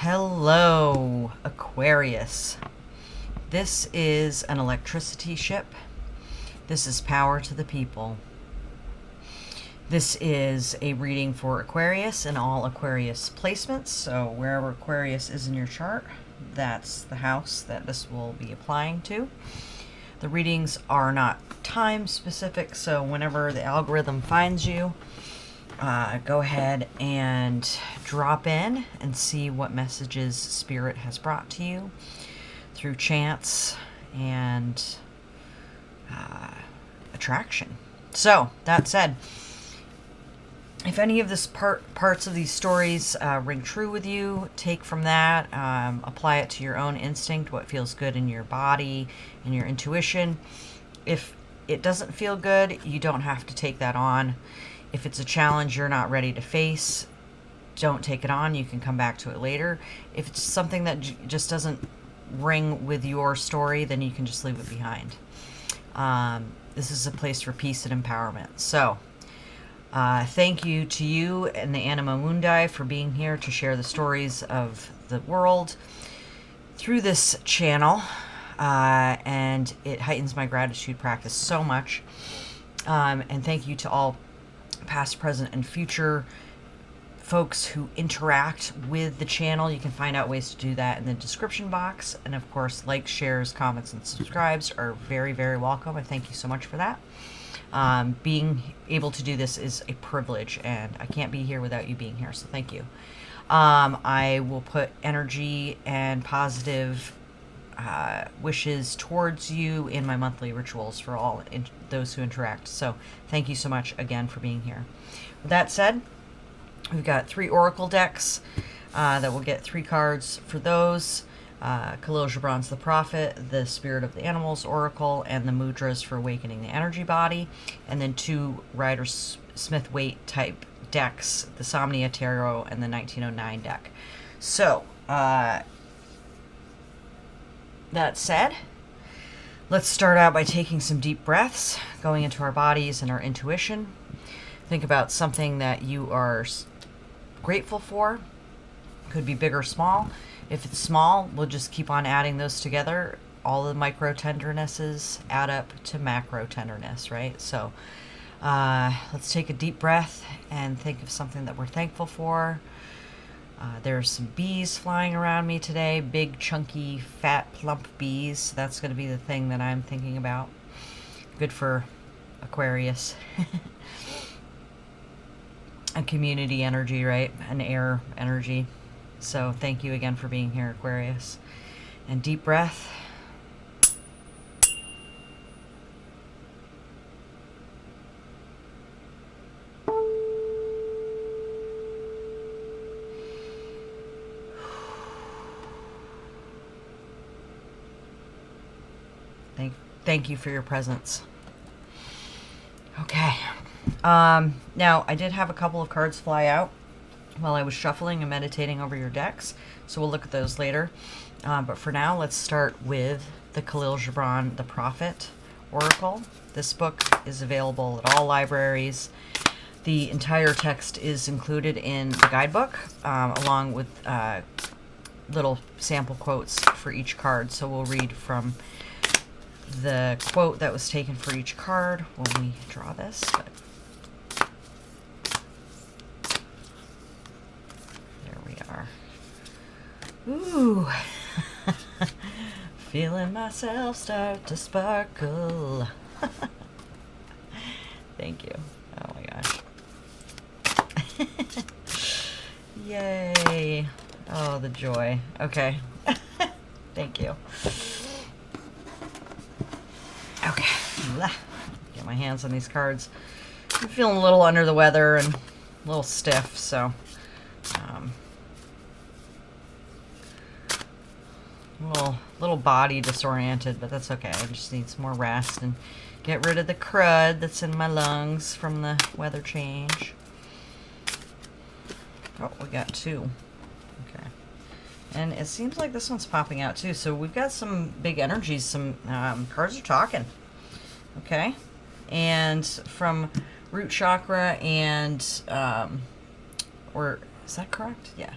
Hello, Aquarius. This is an electricity ship. This is power to the people. This is a reading for Aquarius and all Aquarius placements. So wherever Aquarius is in your chart, that's the house that this will be applying to. The readings are not time specific, so whenever the algorithm finds you, go ahead and drop in and see what messages Spirit has brought to you through chance and attraction. So, that said, if any of this parts of these stories ring true with you, take from that, apply it to your own instinct, what feels good in your body and your intuition. If it doesn't feel good, you don't have to take that on. If it's a challenge you're not ready to face, don't take it on. You can come back to it later. If it's something that just doesn't ring with your story, then you can just leave it behind. This is a place for peace and empowerment. So, thank you to you and the Anima Mundi for being here to share the stories of the world through this channel. And it heightens my gratitude practice so much. And thank you to all past, present, and future folks who interact with the channel. You can find out ways to do that in the description box. And of course, likes, shares, comments, and subscribes are very, very welcome. I thank you so much for that. Being able to do this is a privilege, and I can't be here without you being here, so thank you. I will put energy and positive wishes towards you in my monthly rituals for all those who interact. So thank you so much again for being here. With that said, we've got 3 oracle decks that will get 3 cards for those. Khalil Gibran's The Prophet, the Spirit of the Animals Oracle, and the Mudras for Awakening the Energy Body. And then 2 Rider-Smith-Waite type decks, the Somnia Tarot and the 1909 deck. So, that said, let's start out by taking some deep breaths, going into our bodies and our intuition. Think about something that you are grateful for. Could be big or small. If it's small, we'll just keep on adding those together. All the micro tendernesses add up to macro tenderness, right? So let's take a deep breath and think of something that we're thankful for. There's some bees flying around me today, big, chunky, fat, plump bees. That's going to be the thing that I'm thinking about. Good for Aquarius. A community energy, right? An air energy. So thank you again for being here, Aquarius. And deep breath. Thank you for your presence. Okay. Now, I did have a couple of cards fly out while I was shuffling and meditating over your decks, so we'll look at those later. But for now, let's start with the Khalil Gibran The Prophet Oracle. This book is available at all libraries. The entire text is included in the guidebook, along with little sample quotes for each card. So we'll read from the quote that was taken for each card when we draw this. There we are. Ooh. Feeling myself start to sparkle. Thank you. Oh my gosh. Yay. Oh, the joy. Okay. Thank you. Okay. Get my hands on these cards. I'm feeling a little under the weather and a little stiff, so little body disoriented, but that's okay. I just need some more rest and get rid of the crud that's in my lungs from the weather change. Oh, we got 2. Okay. And it seems like this one's popping out too. So we've got some big energies. Some cards are talking. Okay. And from root chakra and, or is that correct? Yeah.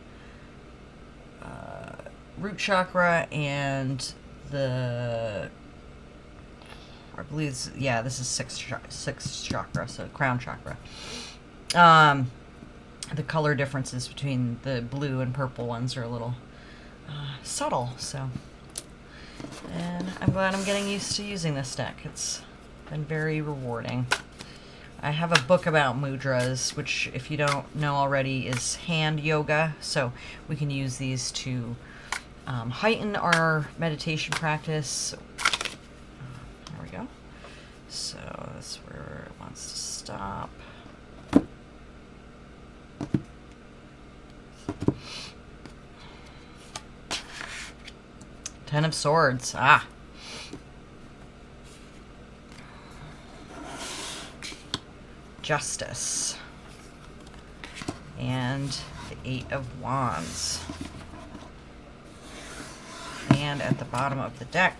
root chakra and the, I believe, yeah, this is sixth chakra, so crown chakra. The color differences between the blue and purple ones are a little subtle, so. And I'm glad I'm getting used to using this deck. It's been very rewarding. I have a book about mudras, which, if you don't know already, is hand yoga. So we can use these to heighten our meditation practice. There we go. So that's where it wants to stop. Ten of Swords. Ah. Justice. And the Eight of Wands. And at the bottom of the deck,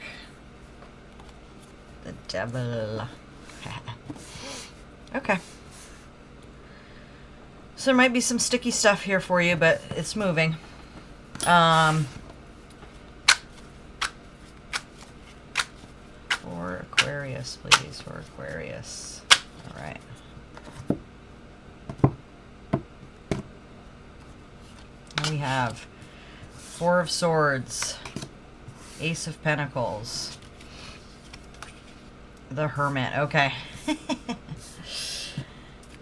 the Devil. Okay. So there might be some sticky stuff here for you, but it's moving. For Aquarius, please. For Aquarius. All right. We have Four of Swords, Ace of Pentacles, the Hermit. Okay.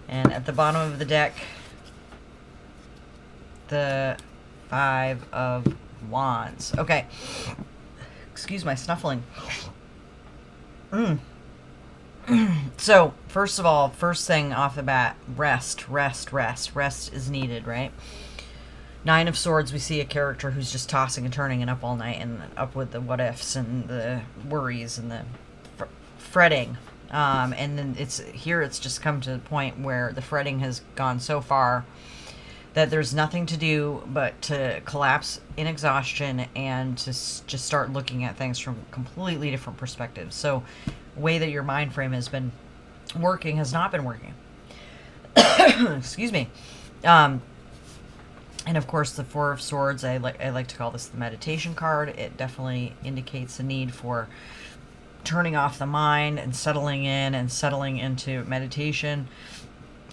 And at the bottom of the deck, the Five of Wands. Okay. Excuse my snuffling. So, first of all, first thing off the bat, rest. Rest is needed, right? Nine of Swords, we see a character who's just tossing and turning and up all night and up with the what ifs and the worries and the fretting. And then it's just come to the point where the fretting has gone so far that there's nothing to do but to collapse in exhaustion and to just start looking at things from completely different perspectives. So the way that your mind frame has been working has not been working. Excuse me. And of course, the Four of Swords, I like to call this the meditation card. It definitely indicates the need for turning off the mind and settling in and settling into meditation.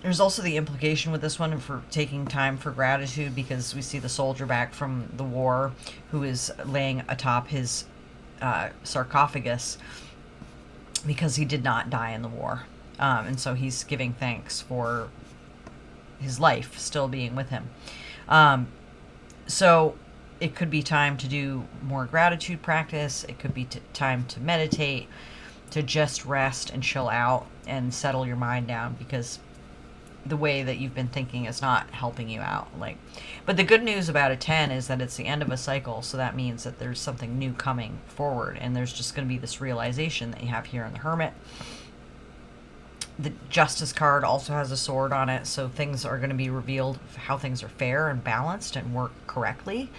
There's also the implication with this one for taking time for gratitude, because we see the soldier back from the war who is laying atop his sarcophagus because he did not die in the war. And so he's giving thanks for his life still being with him. So it could be time to do more gratitude practice. It could be time to meditate, to just rest and chill out and settle your mind down, because the way that you've been thinking is not helping you out. But the good news about a 10 is that it's the end of a cycle, so that means that there's something new coming forward, and there's just going to be this realization that you have here in the Hermit. The Justice card also has a sword on it, so things are going to be revealed, how things are fair and balanced and work correctly,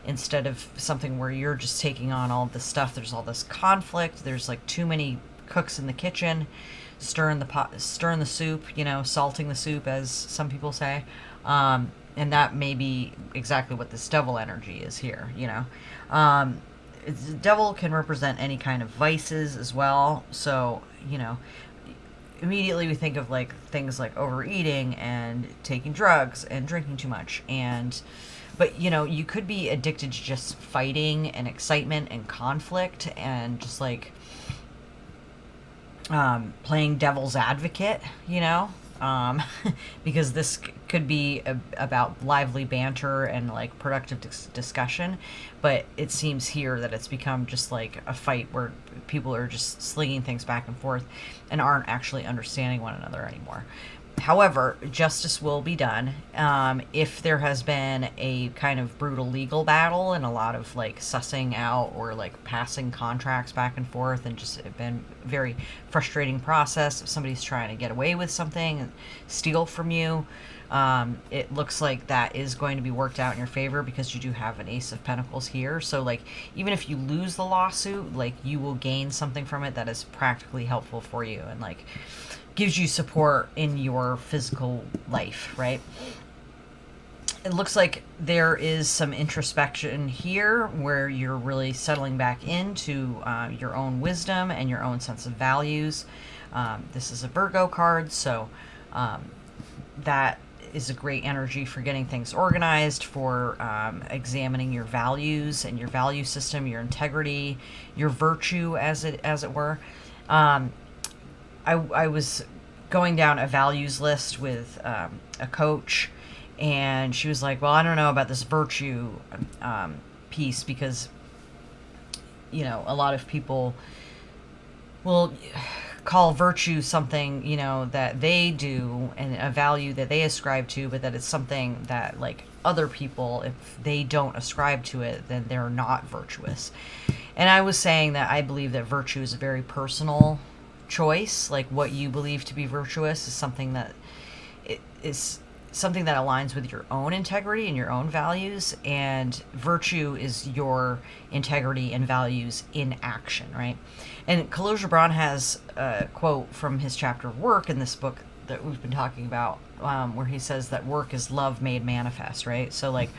instead of something where you're just taking on all this stuff. There's all this conflict. There's too many cooks in the kitchen, stirring the pot, stirring the soup, salting the soup, as some people say. And that may be exactly what this devil energy is here, The devil can represent any kind of vices as well. So, immediately we think of things like overeating and taking drugs and drinking too much. But you could be addicted to just fighting and excitement and conflict and just playing devil's advocate, because this could be about lively banter and productive discussion. But it seems here that it's become just a fight where people are just slinging things back and forth and aren't actually understanding one another anymore. However, justice will be done. If there has been a kind of brutal legal battle and a lot of sussing out or passing contracts back and forth, and just been a very frustrating process. If somebody's trying to get away with something and steal from you, it looks like that is going to be worked out in your favor, because you do have an Ace of Pentacles here. So even if you lose the lawsuit, you will gain something from it that is practically helpful for you and gives you support in your physical life, right? it looks like there is some introspection here where you're really settling back into your own wisdom and your own sense of values. This is a Virgo card, so that is a great energy for getting things organized, for examining your values and your value system, your integrity, your virtue, as it were. I was going down a values list with a coach, and she was like, well, I don't know about this virtue piece, because, you know, a lot of people will call virtue something, you know, that they do and a value that they ascribe to, but that it's something that, like, other people, if they don't ascribe to it, then they're not virtuous. And I was saying that I believe that virtue is a very personal choice. Like, what you believe to be virtuous is something that aligns with your own integrity and your own values, and virtue is your integrity and values in action, right? And Khalil Gibran has a quote from his chapter Work in this book that we've been talking about, where he says that work is love made manifest, right? So, like,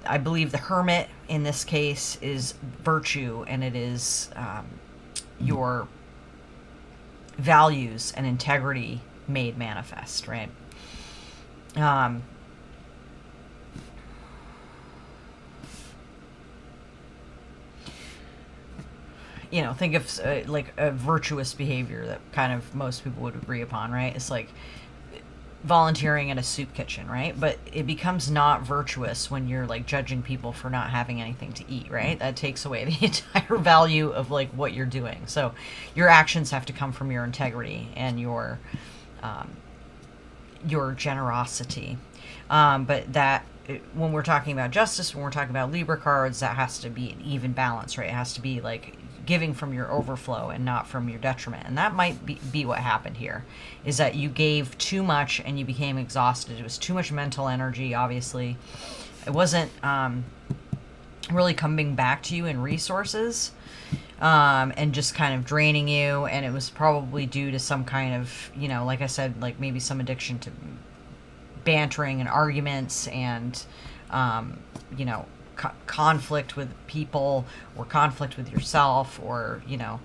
I believe the hermit in this case is virtue, and it is your values and integrity made manifest, right? You know, think of like a virtuous behavior that kind of most people would agree upon, right? It's like volunteering in a soup kitchen, right? But it becomes not virtuous when you're like judging people for not having anything to eat, right? That takes away the entire value of like what you're doing. So your actions have to come from your integrity and your generosity. But that, when we're talking about justice, when we're talking about Libra cards, that has to be an even balance, right? It has to be like giving from your overflow and not from your detriment. And that might be what happened here, is that you gave too much and you became exhausted. It was too much mental energy, obviously. It wasn't really coming back to you in resources, and just kind of draining you. And it was probably due to some kind of, you know, like I said, like maybe some addiction to bantering and arguments and, you know, conflict with people, or conflict with yourself, or, you know,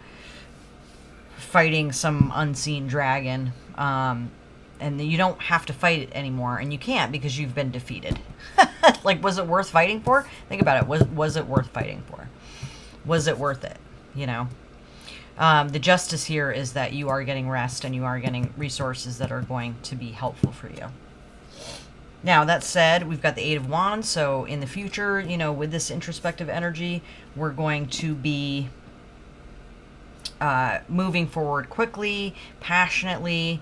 fighting some unseen dragon. And you don't have to fight it anymore, and you can't, because you've been defeated. Like, was it worth fighting for? Think about it. Was it worth fighting for? Was it worth it? You know? The justice here is that you are getting rest and you are getting resources that are going to be helpful for you. Now, that said, we've got the Eight of Wands, so in the future, you know, with this introspective energy, we're going to be moving forward quickly, passionately,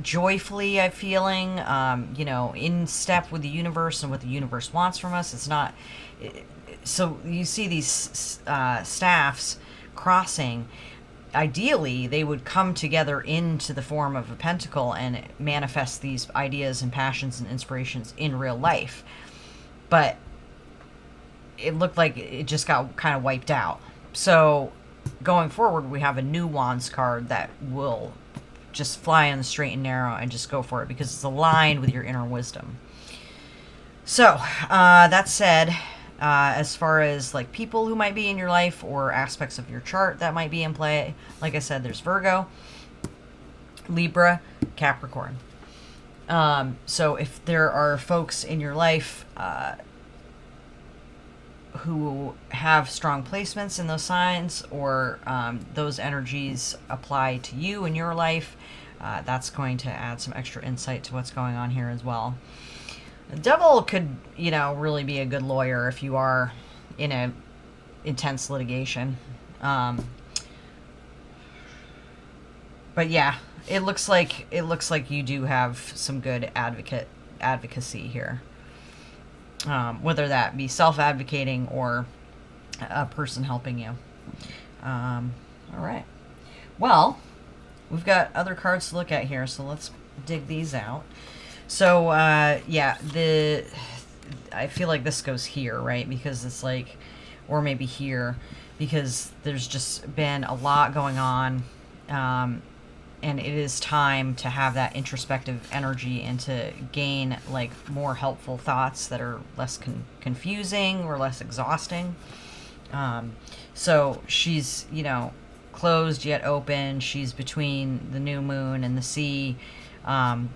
joyfully, I'm feeling, you know, in step with the universe and what the universe wants from us. It's not... So you see these staffs crossing. Ideally, they would come together into the form of a pentacle and manifest these ideas and passions and inspirations in real life. But it looked like it just got kind of wiped out. So going forward, we have a new Wands card that will just fly on the straight and narrow and just go for it, because it's aligned with your inner wisdom. So, that said... as far as like people who might be in your life or aspects of your chart that might be in play, like I said, there's Virgo, Libra, Capricorn. So if there are folks in your life who have strong placements in those signs, or those energies apply to you in your life, that's going to add some extra insight to what's going on here as well. The devil could, you know, really be a good lawyer if you are in a intense litigation. But yeah, it looks like you do have some good advocacy here. Whether that be self-advocating or a person helping you. All right. Well, we've got other cards to look at here, so let's dig these out. So, yeah, I feel like this goes here, right? Because it's like, or maybe here, because there's just been a lot going on and it is time to have that introspective energy and to gain like more helpful thoughts that are less confusing or less exhausting. So she's, you know, closed yet open. She's between the new moon and the sea. So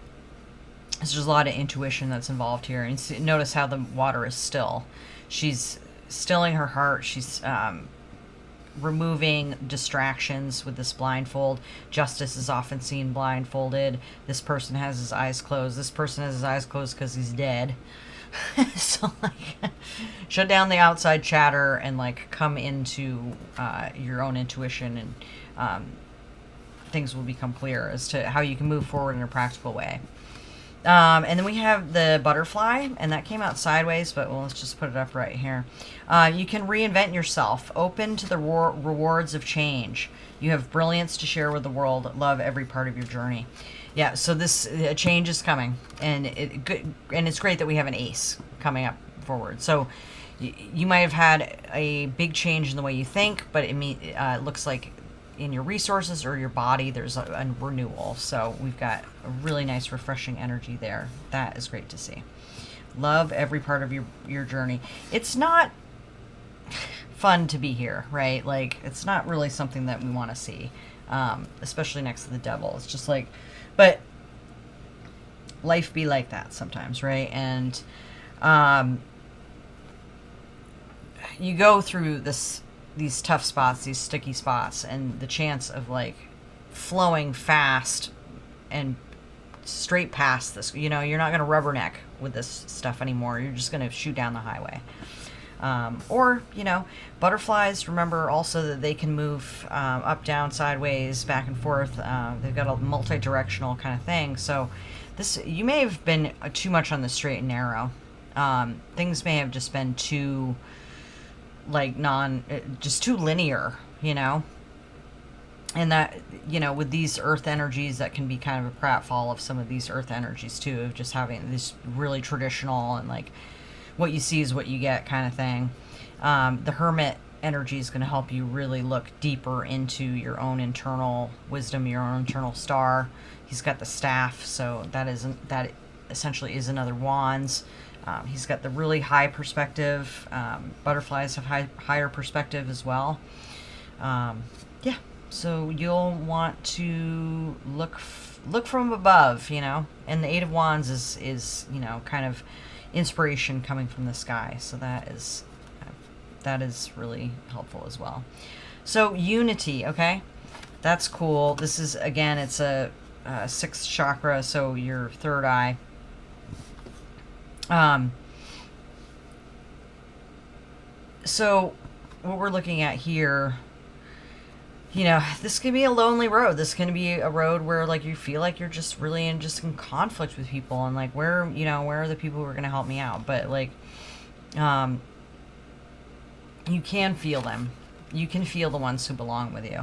there's a lot of intuition that's involved here. And notice how the water is still. She's stilling her heart. She's removing distractions with this blindfold. Justice is often seen blindfolded. This person has his eyes closed. This person has his eyes closed because he's dead. So like, shut down the outside chatter and like come into your own intuition, and things will become clear as to how you can move forward in a practical way. And then we have the butterfly, and that came out sideways, but well, let's just put it up right here. You can reinvent yourself, open to the rewards of change. You have brilliance to share with the world. Love every part of your journey. Yeah, so this change is coming, and it's great that we have an ace coming up forward. So you might have had a big change in the way you think, but it looks like in your resources or your body there's a renewal. So we've got a really nice refreshing energy there. That is great to see. Love every part of your journey. It's not fun to be here, right? Like, it's not really something that we want to see, especially next to the devil. It's just like, but life be like that sometimes, right? And you go through these tough spots, these sticky spots, and the chance of like flowing fast and straight past this, you know, you're not going to rubberneck with this stuff anymore. You're just going to shoot down the highway. Or, you know, butterflies, remember also that they can move up, down, sideways, back and forth. They've got a multi-directional kind of thing. So this, you may have been too much on the straight and narrow. Things may have just been too, like, just too linear, you know? And that, you know, with these earth energies, that can be kind of a pratfall of some of these earth energies too, of just having this really traditional and like, what you see is what you get kind of thing. The hermit energy is going to help you really look deeper into your own internal wisdom, your own internal star. He's got the staff, so that essentially is another wands. He's got the really high perspective. Butterflies have higher perspective as well. Yeah, so you'll want to look from above, you know. And the Eight of Wands is you know, kind of inspiration coming from the sky, so that is really helpful as well. So unity, okay, that's cool. This is, again, it's a sixth chakra, so your third eye. So what we're looking at here, you know, this can be a lonely road. This can be a road where like you feel like you're just really in conflict with people, and like, where are the people who are going to help me out? But like, you can feel them. You can feel the ones who belong with you.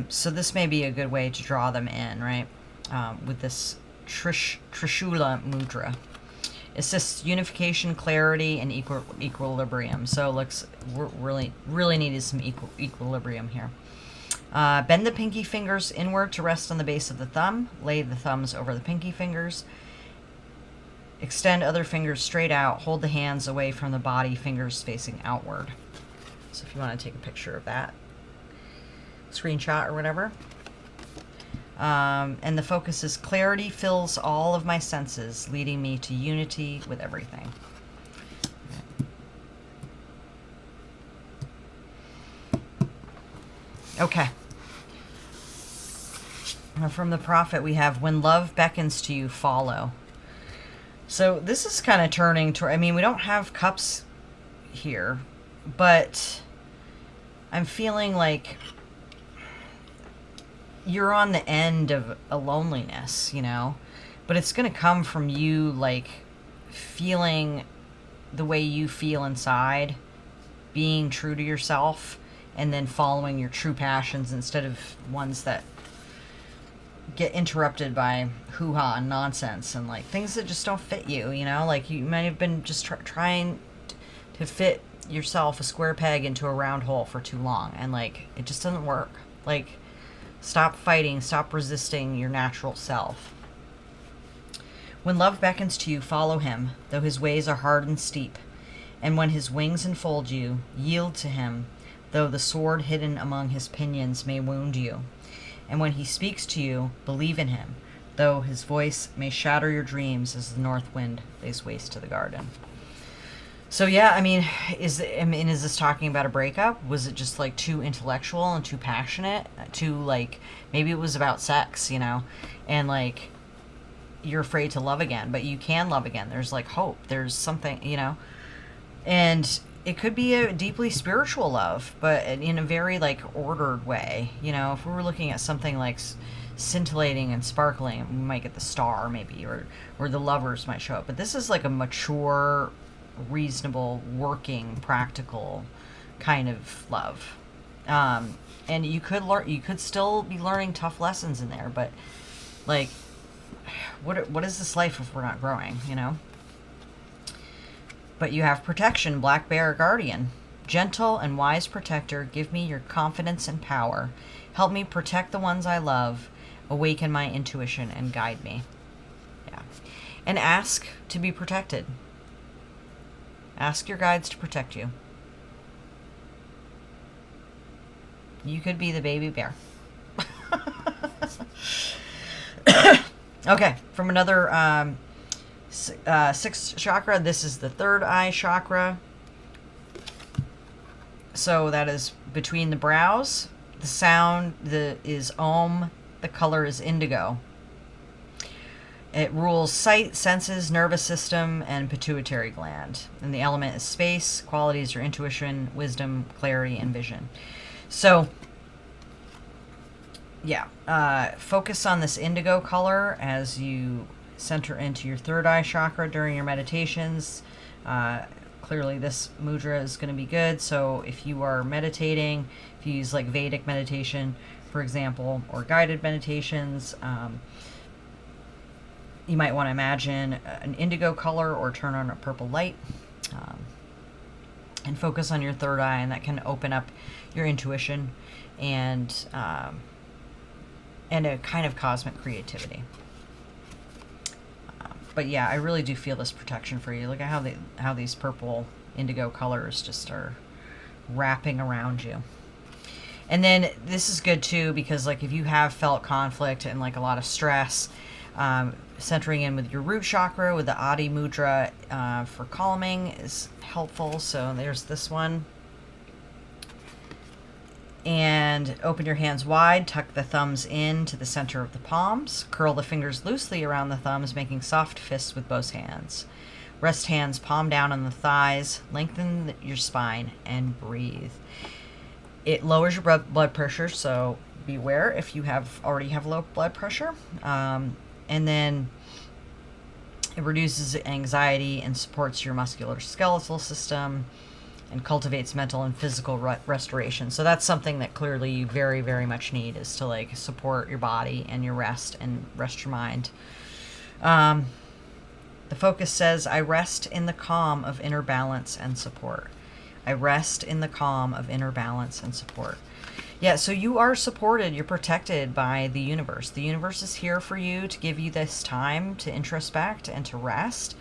So this may be a good way to draw them in, right? With this Trishula mudra. Assists unification, clarity, and equilibrium. So looks really needed some equilibrium here. Bend the pinky fingers inward to rest on the base of the thumb. Lay the thumbs over the pinky fingers. Extend other fingers straight out. Hold the hands away from the body, fingers facing outward. So if you want to take a picture of that, screenshot or whatever. And the focus is clarity fills all of my senses, leading me to unity with everything. Okay. Now from the prophet we have, when love beckons to you, follow. So this is kind of turning to, I mean, we don't have cups here, but I'm feeling like you're on the end of a loneliness, you know, but it's going to come from you, like, feeling the way you feel inside, being true to yourself, and then following your true passions instead of ones that get interrupted by hoo-ha and nonsense and like things that just don't fit you, you know, like you might have been just trying to fit yourself a square peg into a round hole for too long, and like it just doesn't work. Like, Stop fighting. Stop resisting your natural self. When love beckons to you, follow him, though his ways are hard and steep. And when his wings enfold you, yield to him, though the sword hidden among his pinions may wound you. And when he speaks to you, believe in him, though his voice may shatter your dreams as the north wind lays waste to the garden. So yeah, I mean, is this talking about a breakup? Was it just like too intellectual and too passionate? Too like, maybe it was about sex, you know, and like you're afraid to love again, but you can love again. There's like hope. There's something, you know, and it could be a deeply spiritual love, but in a very like ordered way. You know, if we were looking at something like scintillating and sparkling, we might get the star maybe, or the lovers might show up. But this is like a mature, reasonable, working, practical kind of love. And you could still be learning tough lessons in there, but like, what is this life if we're not growing, you know? But you have protection, Black Bear Guardian. Gentle and wise protector, give me your confidence and power. Help me protect the ones I love. Awaken my intuition and guide me. Yeah. And ask to be protected. Ask your guides to protect you. You could be the baby bear. Okay, from another sixth chakra, this is the third eye chakra. So that is between the brows. The sound is Om. The color is indigo. It rules sight, senses, nervous system, and pituitary gland. And the element is space. Qualities are intuition, wisdom, clarity, and vision. So, yeah, focus on this indigo color as you center into your third eye chakra during your meditations. Clearly this mudra is going to be good. So if you are meditating, if you use like Vedic meditation, for example, or guided meditations, you might want to imagine an indigo color or turn on a purple light, and focus on your third eye, and that can open up your intuition and a kind of cosmic creativity. But yeah, I really do feel this protection for you. Look at how these purple indigo colors just are wrapping around you. And then this is good too, because like if you have felt conflict and like a lot of stress, centering in with your root chakra with the Adi Mudra for calming is helpful. So there's this one. And open your hands wide, tuck the thumbs in to the center of the palms, curl the fingers loosely around the thumbs, making soft fists with both hands. Rest hands palm down on the thighs, lengthen your spine, and breathe. It lowers your blood pressure, so beware if you already have low blood pressure. And then it reduces anxiety and supports your musculoskeletal system, and cultivates mental and physical restoration. So that's something that clearly you very, very much need, is to like support your body and your rest and rest your mind. The focus says, I rest in the calm of inner balance and support. I rest in the calm of inner balance and support. Yeah, so you are supported, you're protected by the universe. The universe is here for you to give you this time to introspect and to rest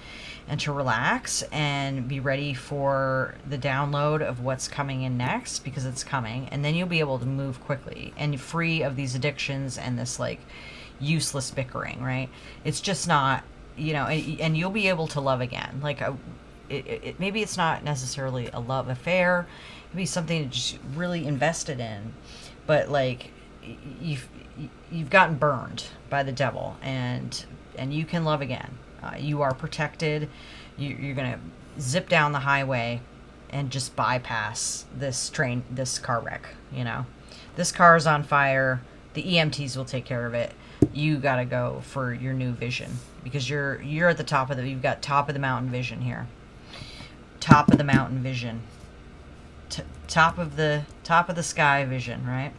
and to relax and be ready for the download of what's coming in next, because it's coming. And then you'll be able to move quickly and free of these addictions and this like useless bickering, right? It's just not, you know, and you'll be able to love again. Like maybe it's not necessarily a love affair. Maybe something just really invested in, but like you've gotten burned by the devil, and you can love again. You are protected. You're gonna zip down the highway and just bypass this car wreck. You know, this car is on fire. The EMTs will take care of it. You gotta go for your new vision, because you're at the top of you've got top of the mountain vision here. Top of the mountain vision. Top of the sky vision, right?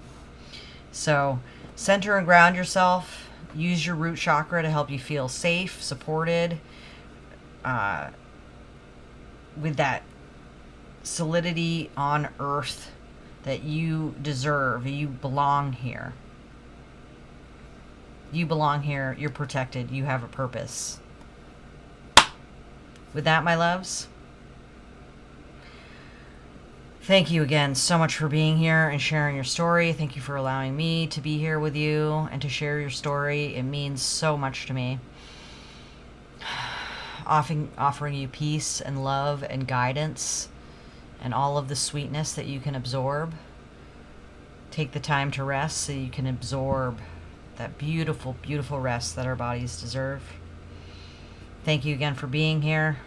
So center and ground yourself. Use your root chakra to help you feel safe, supported, with that solidity on earth that you deserve. You belong here. You belong here. You're protected. You have a purpose. With that, my loves, thank you again so much for being here and sharing your story. Thank you for allowing me to be here with you and to share your story. It means so much to me. Offering you peace and love and guidance and all of the sweetness that you can absorb. Take the time to rest so you can absorb that beautiful, beautiful rest that our bodies deserve. Thank you again for being here.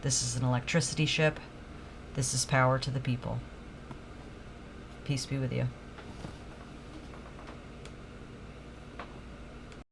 This is an electricity ship. This is power to the people. Peace be with you.